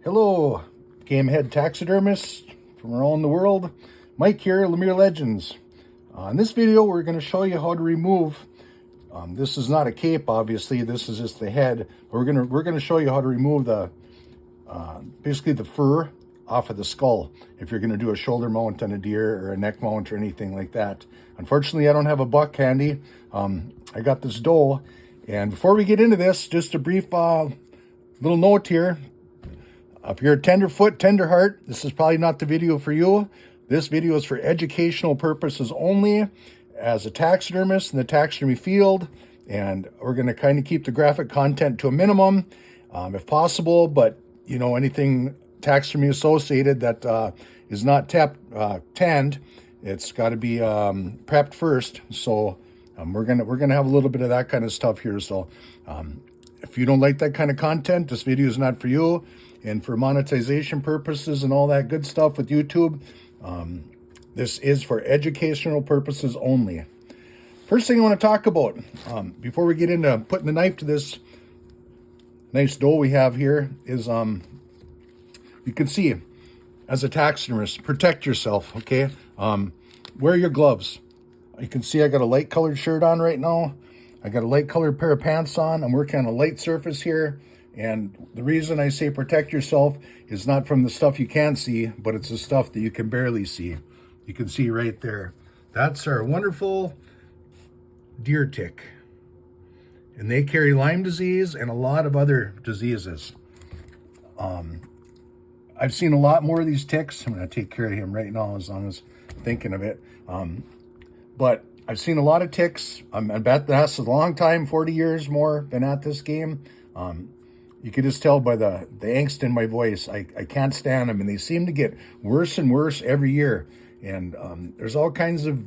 Hello, game head taxidermist from around the world. Mike here, Lemire Legends. In this video, we're going to show you how to remove. This is not a cape, obviously. This is just the head. We're going to show you how to remove the basically the fur off of the skull if you're going to do a shoulder mount on a deer or a neck mount or anything like that. Unfortunately, I don't have a buck handy. I got this doe, and before we get into this, just a brief little note here. If you're a tenderfoot, tender heart, this is probably not the video for you. This video is for educational purposes only as a taxidermist in the taxidermy field. And we're going to kind of keep the graphic content to a minimum if possible. But, you know, anything taxidermy associated that is not tanned, it's got to be prepped first. So we're gonna have a little bit of that kind of stuff here. So if you don't like that kind of content, this video is not for you. And for monetization purposes and all that good stuff with YouTube, this is for educational purposes only. First thing I want to talk about, before we get into putting the knife to this nice doe we have here, is you can see, as a taxidermist, protect yourself, okay? Wear your gloves. You can see I got a light colored shirt on right now. I got a light colored pair of pants on. I'm working on a light surface here. And the reason I say protect yourself is not from the stuff you can't see, but it's the stuff that you can barely see. You can see right there. That's our wonderful deer tick. And they carry Lyme disease and a lot of other diseases. I've seen a lot more of these ticks. I'm going to take care of him right now as long as I'm thinking of it. But I've seen a lot of ticks. I bet that's a long time, 40 years more, been at this game. You can just tell by the angst in my voice. I can't stand them, and they seem to get worse and worse every year. And there's all kinds of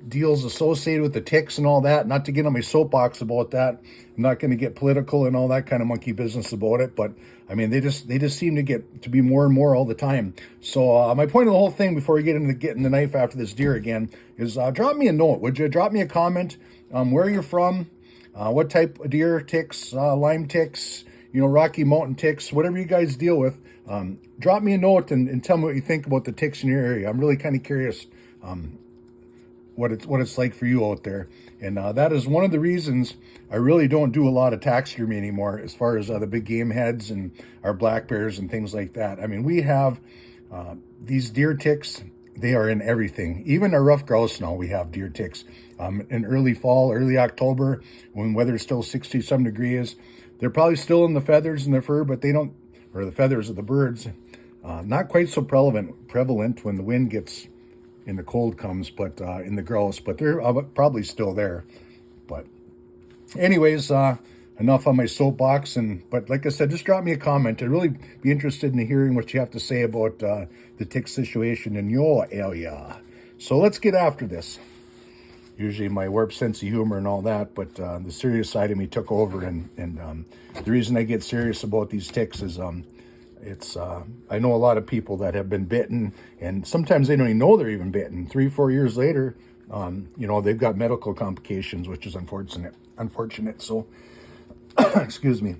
deals associated with the ticks and all that. Not to get on my soapbox about that. I'm not going to get political and all that kind of monkey business about it. But I mean, they just seem to get to be more and more all the time. So my point of the whole thing, before we get into getting the knife after this deer again, is drop me a note. Would you drop me a comment? Where you're from, what type of deer ticks, Lyme ticks, you know, Rocky Mountain ticks, whatever you guys deal with. Drop me a note and tell me what you think about the ticks in your area. I'm really kind of curious what it's like for you out there. And that is one of the reasons I really don't do a lot of taxidermy anymore, as far as the big game heads and our black bears and things like that. I mean, we have these deer ticks. They are in everything. Even our rough grouse now, we have deer ticks. In early fall, early October, when weather's still 60-some degrees, they're probably still in the feathers and the fur, but they don't, or the feathers of the birds. Not quite so prevalent when the wind gets and the cold comes, but in the grouse, but they're probably still there. But anyways, enough on my soapbox. But like I said, just drop me a comment. I'd really be interested in hearing what you have to say about the tick situation in your area. So let's get after this. Usually my warped sense of humor and all that, but the serious side of me took over. And the reason I get serious about these ticks is I know a lot of people that have been bitten, and sometimes they don't even know they're even bitten. 3-4 years later, you know, they've got medical complications, which is unfortunate. So, excuse me.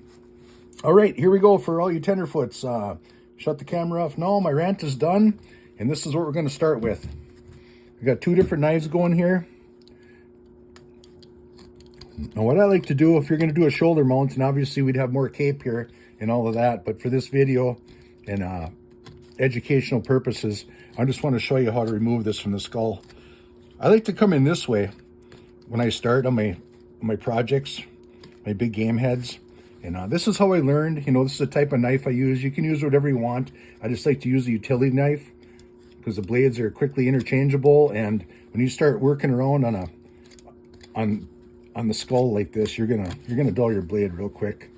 All right, here we go for all you tenderfoots. Shut the camera off now. My rant is done, and this is what we're going to start with. We got 2 different knives going here. Now, what I like to do, if you're going to do a shoulder mount, and obviously we'd have more cape here and all of that, but for this video and educational purposes, I just want to show you how to remove this from the skull. I like to come in this way when I start on my projects, my big game heads. And this is how I learned. You know, this is the type of knife I use. You can use whatever you want. I just like to use a utility knife because the blades are quickly interchangeable. And when you start working around on the skull like this, you're gonna dull your blade real quick.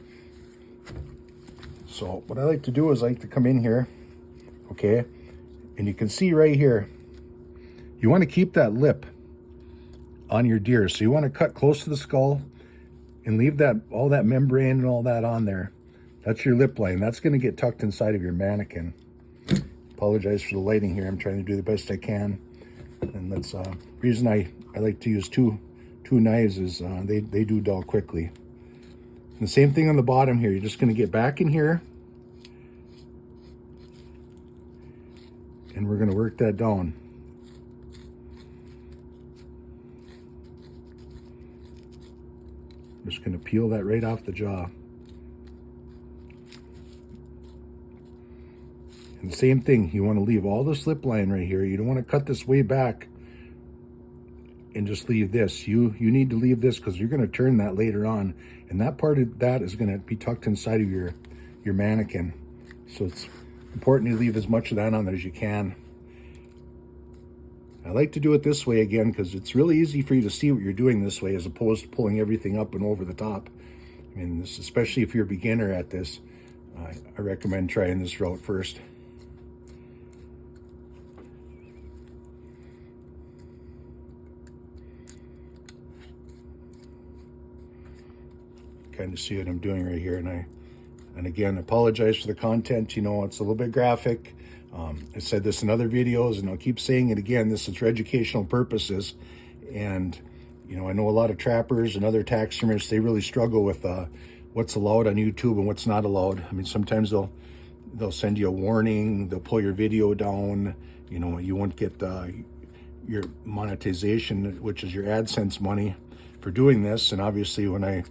So what I like to do is I like to come in here, okay, and you can see right here, you want to keep that lip on your deer. So you want to cut close to the skull and leave all that membrane and all that on there. That's your lip line. That's going to get tucked inside of your mannequin. Apologize for the lighting here. I'm trying to do the best I can. And that's reason I like to use two knives is they do dull quickly. And the same thing on the bottom here. You're just going to get back in here and we're going to work that down. I'm just going to peel that right off the jaw. And the same thing, you want to leave all the slip line right here. You don't want to cut this way back and just leave this. You need to leave this because you're going to turn that later on. And that part of that is going to be tucked inside of your mannequin. So it's important to leave as much of that on there as you can. I like to do it this way again because it's really easy for you to see what you're doing this way as opposed to pulling everything up and over the top. I mean, this, especially if you're a beginner at this, I recommend trying this route first. Kind of see what I'm doing right here, and again, apologize for the content. You know, it's a little bit graphic. I said this in other videos, and I'll keep saying it again. This is for educational purposes, and you know, I know a lot of trappers and other taxidermists, they really struggle with what's allowed on YouTube and what's not allowed. I mean, sometimes they'll send you a warning, they'll pull your video down. You know, you won't get your monetization, which is your AdSense money, for doing this. And obviously, when I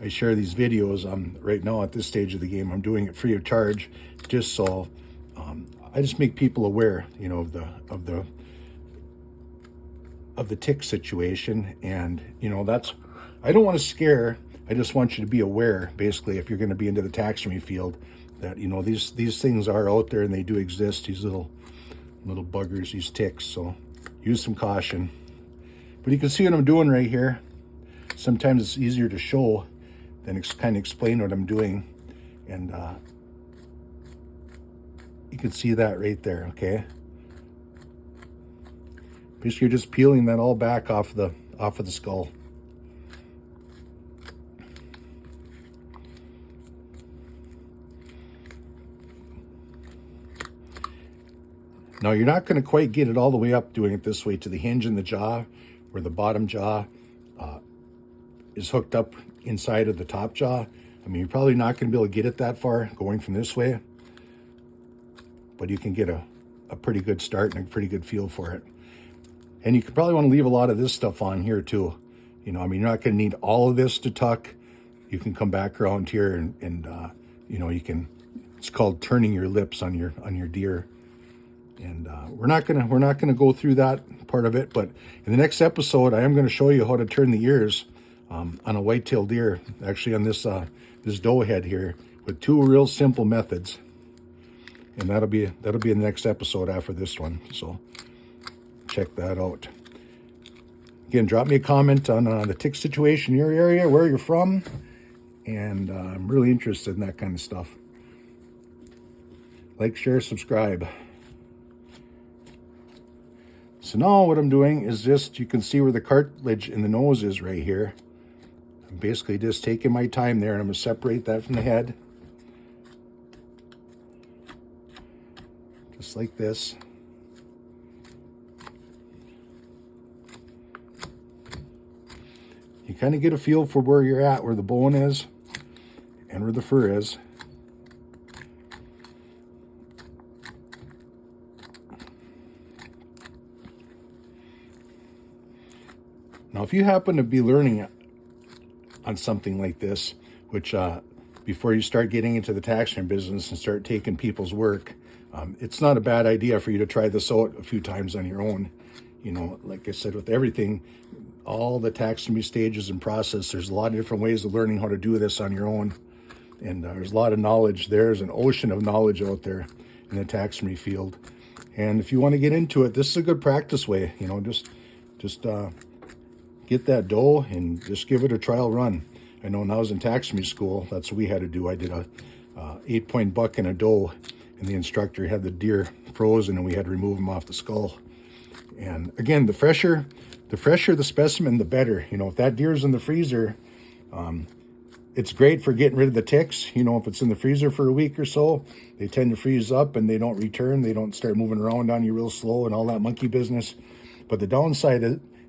share these videos, right now at this stage of the game, I'm doing it free of charge, just so I just make people aware, you know, of the tick situation. And you know, I don't want to scare. I just want you to be aware, basically, if you're going to be into the taxidermy field, that you know these things are out there and they do exist. These little buggers, these ticks. So use some caution. But you can see what I'm doing right here. Sometimes it's easier to show than kind of explain what I'm doing. And you can see that right there, okay? Basically, you're just peeling that all back off of the skull. Now, you're not going to quite get it all the way up doing it this way to the hinge in the jaw, where the bottom jaw is hooked up inside of the top jaw. I mean, you're probably not going to be able to get it that far going from this way, but you can get a pretty good start and a pretty good feel for it. And you could probably want to leave a lot of this stuff on here too. You know, I mean, you're not going to need all of this to tuck. You can come back around here and you know, you can, it's called turning your lips on your deer. And we're not gonna go through that part of it, but in the next episode, I am going to show you how to turn the ears on a white-tailed deer, actually on this doe head here, with two real simple methods. And that'll be the next episode after this one. So check that out. Again, drop me a comment on the tick situation in your area, where you're from, and I'm really interested in that kind of stuff. Like, share, subscribe. So now what I'm doing is just, you can see where the cartilage in the nose is right here. I'm basically just taking my time there, and I'm going to separate that from the head. Just like this. You kind of get a feel for where you're at, where the bone is and where the fur is. Now, if you happen to be learning on something like this, which before you start getting into the taxidermy business and start taking people's work, it's not a bad idea for you to try this out a few times on your own. You know, like I said, with everything, all the taxidermy stages and process, there's a lot of different ways of learning how to do this on your own. And there's a lot of knowledge. There's an ocean of knowledge out there in the taxidermy field. And if you want to get into it, this is a good practice way. You know, just get that doe and just give it a trial run. I know when I was in taxidermy school, that's what we had to do. I did a 8-point buck and a doe, and the instructor had the deer frozen, and we had to remove them off the skull. And again, the fresher the specimen, the better. You know, if that deer's in the freezer, it's great for getting rid of the ticks. You know, if it's in the freezer for a week or so, they tend to freeze up and they don't return. They don't start moving around on you real slow and all that monkey business. But the downside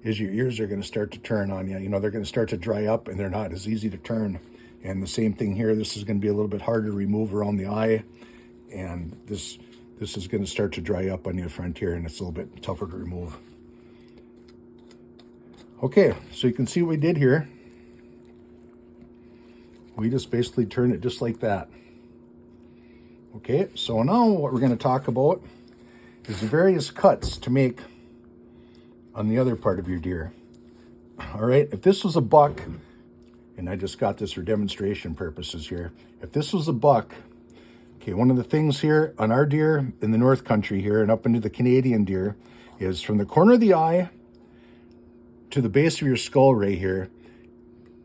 is your ears are going to start to turn on you. You know, they're going to start to dry up and they're not as easy to turn. And the same thing here. This is going to be a little bit harder to remove around the eye. And this this is going to start to dry up on the front here, and it's a little bit tougher to remove. Okay, so you can see what we did here. We just basically turn it just like that. Okay, so now what we're going to talk about is the various cuts to make on the other part of your deer. All right, if this was a buck, and I just got this for demonstration purposes here. If this was a buck, okay, one of the things here on our deer in the North Country here and up into the Canadian deer is from the corner of the eye to the base of your skull right here,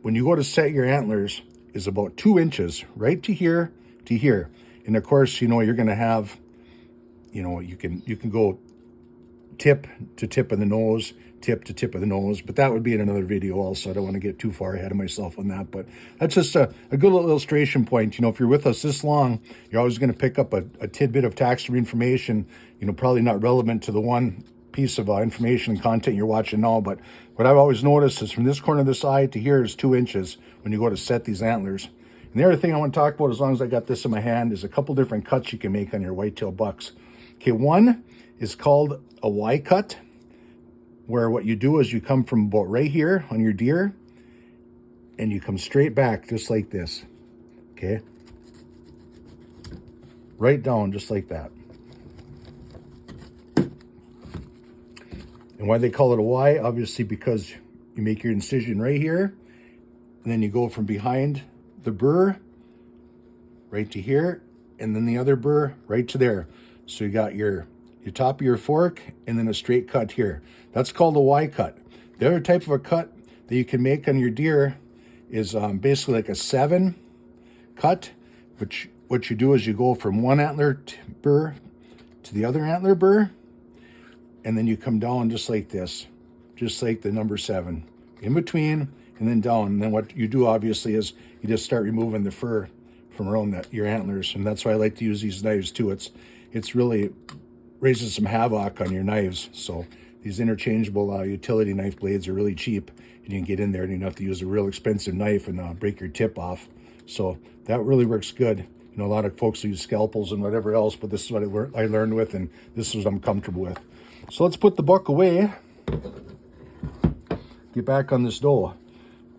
when you go to set your antlers, is about 2 inches, right to here to here. And of course, you know, you're going to have, you know, you can go tip to tip of the nose, tip to tip of the nose, but that would be in another video also. I don't want to get too far ahead of myself on that, but that's just a good little illustration point. You know, if you're with us this long, you're always going to pick up a tidbit of taxidermy information, you know, probably not relevant to the one piece of information and content you're watching now, but what I've always noticed is from this corner of this eye to here is 2 inches when you go to set these antlers. And the other thing I want to talk about, as long as I got this in my hand, is a couple different cuts you can make on your whitetail bucks. Okay, one is called a Y cut, where what you do is you come from about right here on your deer and you come straight back just like this. Okay, right down just like that. And why they call it a Y, obviously because you make your incision right here, and then you go from behind the burr right to here, and then the other burr right to there. So you got your top of your fork and then a straight cut here. That's called a Y cut. The other type of a cut that you can make on your deer is basically like a 7 cut, which what you do is you go from one antler burr to the other antler burr, and then you come down just like this, just like the number 7, in between and then down. And then what you do obviously is you just start removing the fur from around your antlers, and that's why I like to use these knives too. It's really raises some havoc on your knives. So these interchangeable utility knife blades are really cheap, and you can get in there and you don't have to use a real expensive knife and break your tip off. So that really works good. You know, a lot of folks use scalpels and whatever else, but this is what I learned with, and this is what I'm comfortable with. So let's put the buck away, get back on this doe.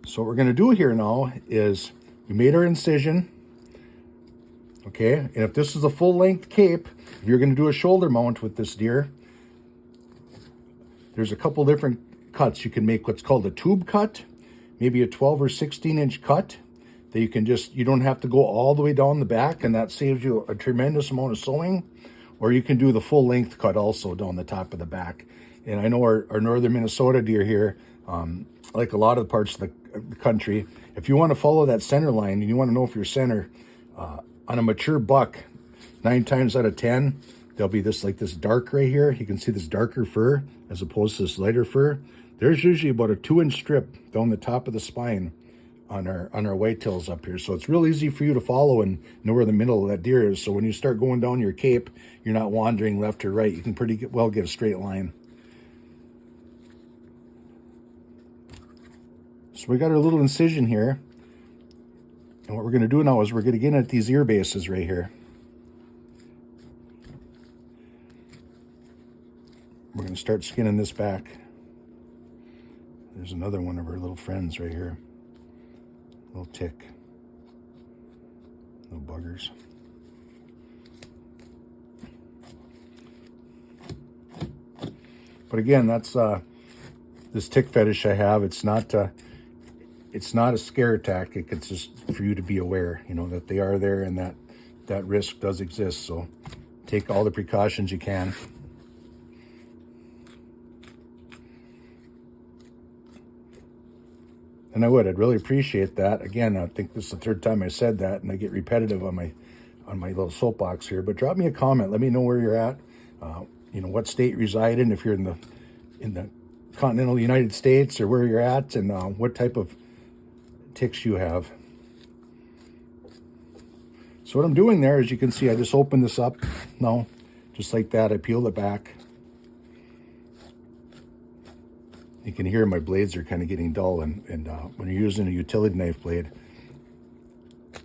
So what we're going to do here now is we made our incision, okay? And if this is a full-length cape, if you're going to do a shoulder mount with this deer, there's a couple different cuts. You can make what's called a tube cut, maybe a 12 or 16-inch cut that you can just, you don't have to go all the way down the back, and that saves you a tremendous amount of sewing. Or you can do the full-length cut also down the top of the back. And I know our northern Minnesota deer here, like a lot of parts of the country, if you want to follow that center line and you want to know if you're center, on a mature buck, 9 times out of 10, there'll be this like this dark right here. You can see this darker fur as opposed to this lighter fur. There's usually about a 2-inch strip down the top of the spine on our whitetails up here. So it's real easy for you to follow and know where the middle of that deer is. So when you start going down your cape, you're not wandering left or right. You can pretty well get a straight line. So we got our little incision here. And what we're going to do now is we're going to get in at these ear bases right here. We're going to start skinning this back. There's another one of our little friends right here. Little tick. Little buggers. But again, that's this tick fetish I have. It's not a scare tactic. It's just for you to be aware, you know, that they are there and that risk does exist. So take all the precautions you can. And I'd really appreciate that. Again, I think this is the 3rd time I said that, and I get repetitive on my little soapbox here. But drop me a comment. Let me know where you're at. You know, what state you reside in, if you're in the continental United States, or where you're at, and what type of ticks you have. So what I'm doing there, as you can see, I just opened this up. No, just like that. I peeled it back. You can hear my blades are kind of getting dull, and when you're using a utility knife blade,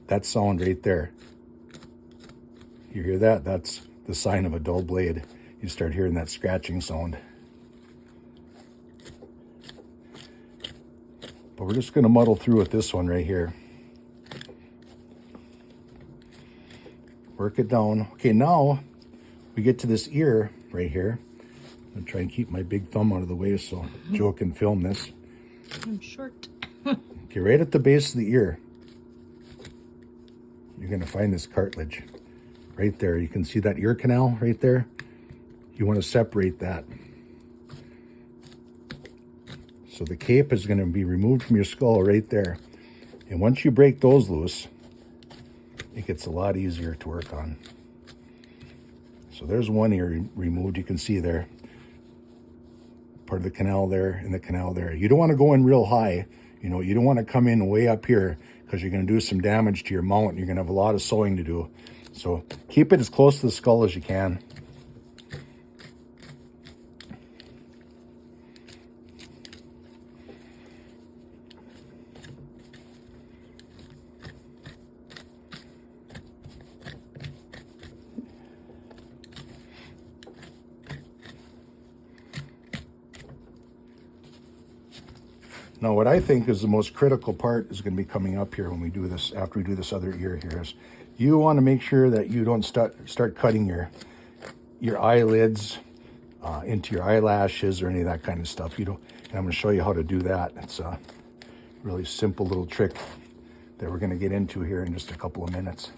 that sound right there, you hear that? That's the sign of a dull blade. You start hearing that scratching sound. But we're just going to muddle through with this one right here. Work it down. Okay, now we get to this ear right here. I'm going to try and keep my big thumb out of the way so Joe can film this. I'm short. Okay, right at the base of the ear, you're going to find this cartilage right there. You can see that ear canal right there. You want to separate that. So the cape is going to be removed from your skull right there. And once you break those loose, it gets a lot easier to work on. So there's one ear removed. You can see there. Part of the canal there and the canal there. You don't want to go in real high. You know, you don't want to come in way up here because you're going to do some damage to your mount. You're going to have a lot of sewing to do. So keep it as close to the skull as you can. Now, what I think is the most critical part is going to be coming up here when we do this, after we do this other ear here, is you want to make sure that you don't start cutting your eyelids into your eyelashes or any of that kind of stuff. You don't, and I'm going to show you how to do that. It's a really simple little trick that we're going to get into here in just a couple of minutes.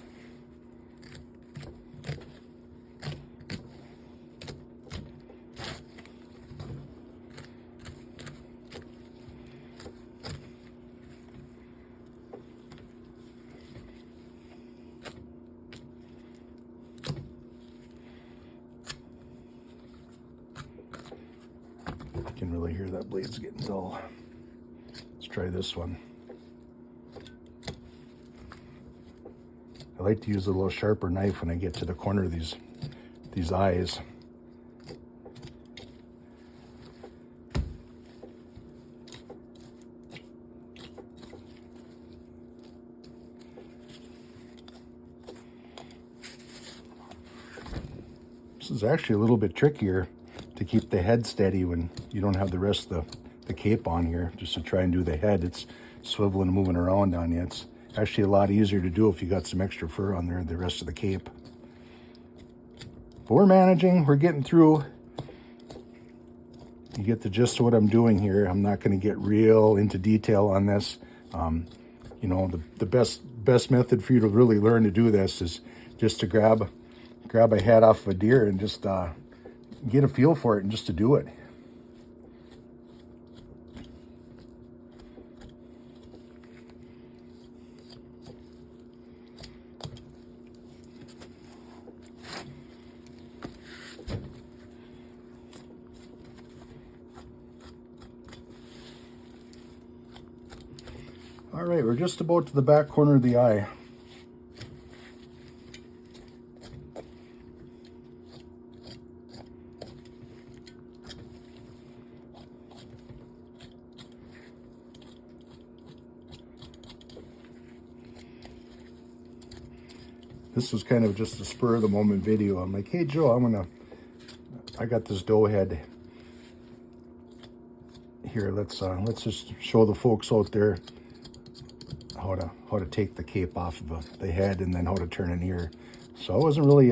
You can really hear that blade's getting dull. Let's try this one. I like to use a little sharper knife when I get to the corner of these eyes. This is actually a little bit trickier to keep the head steady when you don't have the rest of the cape on here. Just to try and do the head, it's swiveling and moving around on you. It's actually a lot easier to do if you got some extra fur on there, the rest of the cape. But we're managing, we're getting through. You get the gist of what I'm doing here. I'm not going to get real into detail on this. You know, the best method for you to really learn to do this is just to grab a head off of a deer and just get a feel for it and just to do it. All right, we're just about to the back corner of the eye. This was kind of just a spur of the moment video. I'm like, hey Joe, I got this doe head here. Let's just show the folks out there how to take the cape off of the head and then how to turn an ear. So I wasn't really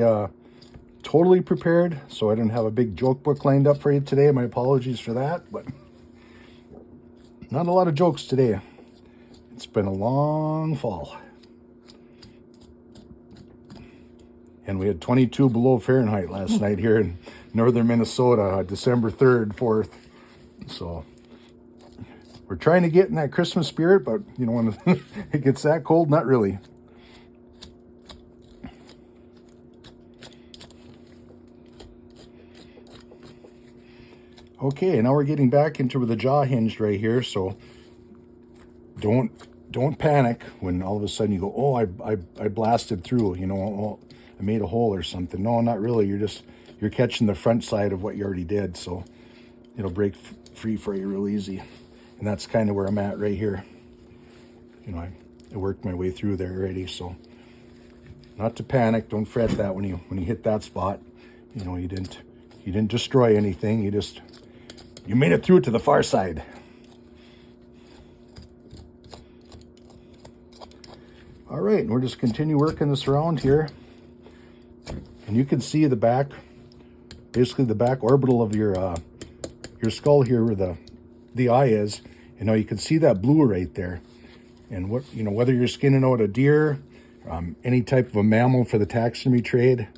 totally prepared, so I didn't have a big joke book lined up for you today. My apologies for that, but not a lot of jokes today. It's been a long fall. And we had 22 below Fahrenheit last night here in northern Minnesota, December 3rd, 4th. So we're trying to get in that Christmas spirit, but you know, when it gets that cold, not really. Okay, now we're getting back into the jaw hinged right here, so don't panic when all of a sudden you go, oh, I blasted through, you know, oh, I made a hole or something. No, not really. You're catching the front side of what you already did, so it'll break free for you real easy. And that's kind of where I'm at right here. You know, I worked my way through there already, so Not to panic. Don't fret that when you hit that spot. You know, you didn't destroy anything. You made it through it to the far side. All right, and we're just continue working this around here. And you can see the back, basically the back orbital of your skull here where the eye is. You know, you can see that blue right there. And whether you're skinning out a deer, any type of a mammal for the taxidermy trade,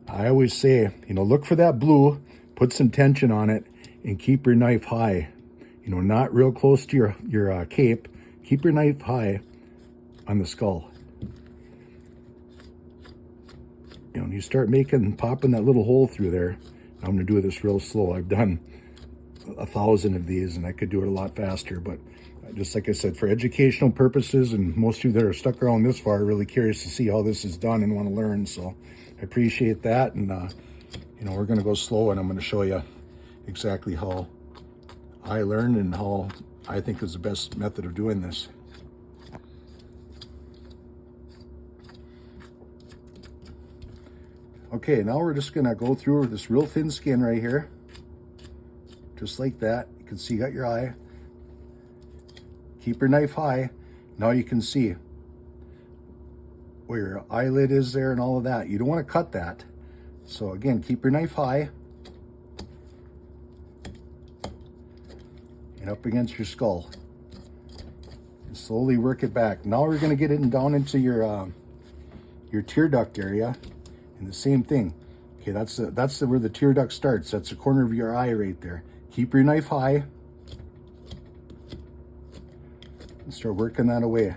I always say, look for that blue, put some tension on it, and keep your knife high. Not real close to your cape. Keep your knife high on the skull. And you start popping that little hole through there. I'm going to do this real slow. I've done 1,000 of these, and I could do it a lot faster, but just like I said, for educational purposes, and most of you that are stuck around this far are really curious to see how this is done and want to learn, so I appreciate that. And we're going to go slow, and I'm going to show you exactly how I learned and how I think is the best method of doing this. Okay, now we're just going to go through this real thin skin right here, just like that. You can see you got your eye. Keep your knife high. Now you can see where your eyelid is there and all of that. You don't want to cut that. So again, keep your knife high and up against your skull. And slowly work it back. Now we're going to get it down into your tear duct area, and the same thing. Okay, that's where the tear duct starts. That's the corner of your eye right there. Keep your knife high. And start working that away.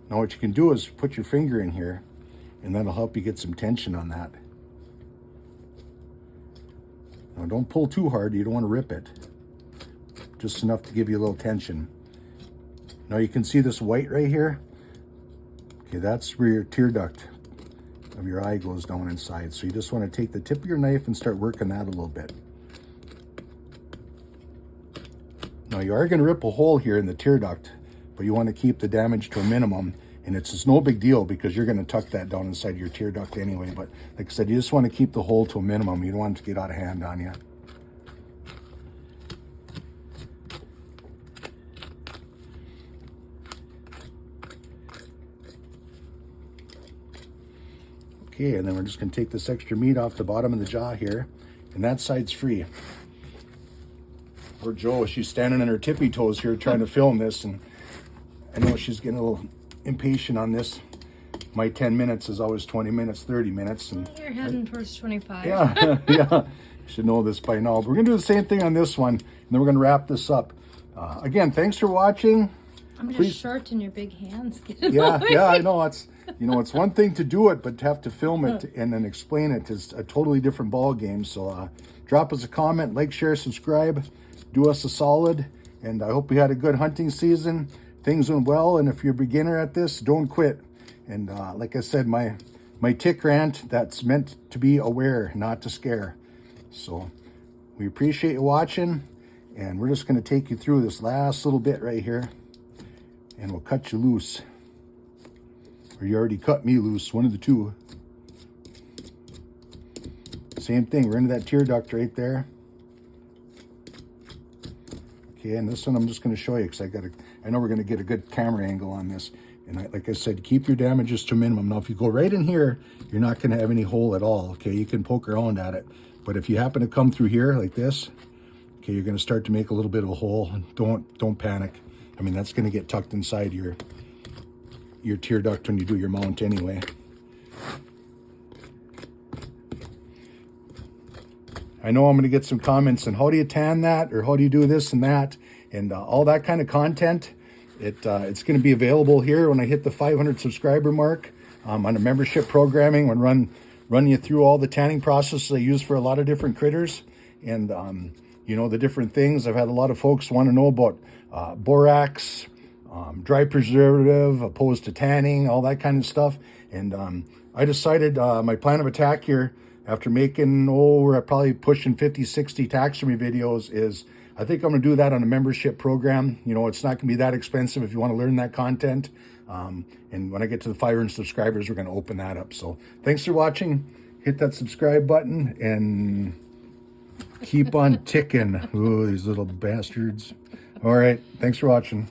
Now what you can do is put your finger in here, and that'll help you get some tension on that. Now don't pull too hard, you don't want to rip it. Just enough to give you a little tension. Now you can see this white right here. Okay, that's where your tear duct of your eye goes down inside. So you just want to take the tip of your knife and start working that a little bit. Now you are going to rip a hole here in the tear duct, but you want to keep the damage to a minimum, and it's no big deal because you're going to tuck that down inside your tear duct anyway. But like I said, you just want to keep the hole to a minimum. You don't want it to get out of hand on you. Okay, and then we're just going to take this extra meat off the bottom of the jaw here, and that side's free. Poor Jo, she's standing on her tippy toes here trying to film this, and I know she's getting a little impatient on this. My 10 minutes is always 20 minutes, 30 minutes. And you're heading towards 25. Yeah, yeah. You should know this by now. But we're going to do the same thing on this one, and then we're going to wrap this up. Again, thanks for watching. I'm just short in your big hands. Yeah, I know. It's one thing to do it, but to have to film it and then explain it is a totally different ball game. So drop us a comment, like, share, subscribe. Do us a solid, and I hope you had a good hunting season. Things went well, and if you're a beginner at this, don't quit. And like I said, my tick rant, that's meant to be aware, not to scare. So we appreciate you watching, and we're just going to take you through this last little bit right here, and we'll cut you loose. Or you already cut me loose, one of the two. Same thing, we're into that tear duct right there. Okay, and this one I'm just going to show you because I know we're going to get a good camera angle on this. And like I said, keep your damages to a minimum. Now, if you go right in here, you're not going to have any hole at all. Okay, you can poke around at it. But if you happen to come through here like this, okay, you're going to start to make a little bit of a hole. Don't panic. I mean, that's going to get tucked inside your tear duct when you do your mount anyway. I know I'm going to get some comments on how do you tan that, or how do you do this and that, and all that kind of content. It's going to be available here when I hit the 500 subscriber mark on a membership programming. When run you through all the tanning processes I use for a lot of different critters, and the different things. I've had a lot of folks want to know about borax, dry preservative opposed to tanning, all that kind of stuff. And I decided my plan of attack here, after making, we're probably pushing 50, 60 taxidermy videos, is I think I'm going to do that on a membership program. It's not going to be that expensive if you want to learn that content. And when I get to the 500 subscribers, we're going to open that up. So thanks for watching. Hit that subscribe button and keep on ticking. Oh, these little bastards. All right. Thanks for watching.